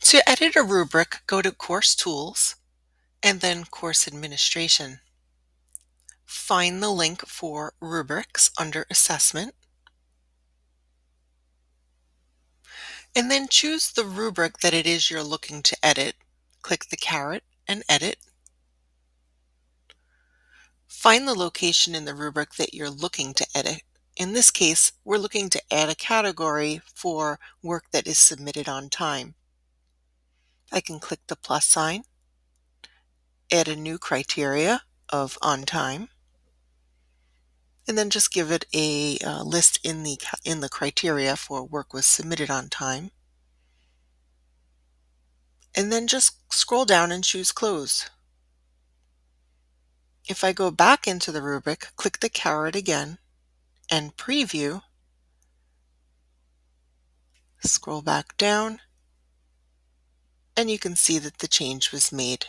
To edit a rubric, go to Course Tools and then Course Administration. Find the link for Rubrics under Assessment, and then choose the rubric that it is you're looking to edit. Click the caret and edit. Find the location in the rubric that you're looking to edit. In this case, we're looking to add a category for work that is submitted on time. I can click the plus sign, add a new criteria of on time, and then just give it a list in the criteria for work was submitted on time. And then just scroll down and choose Close. If I go back into the rubric, click the caret again and preview, scroll back down, and you can see that the change was made.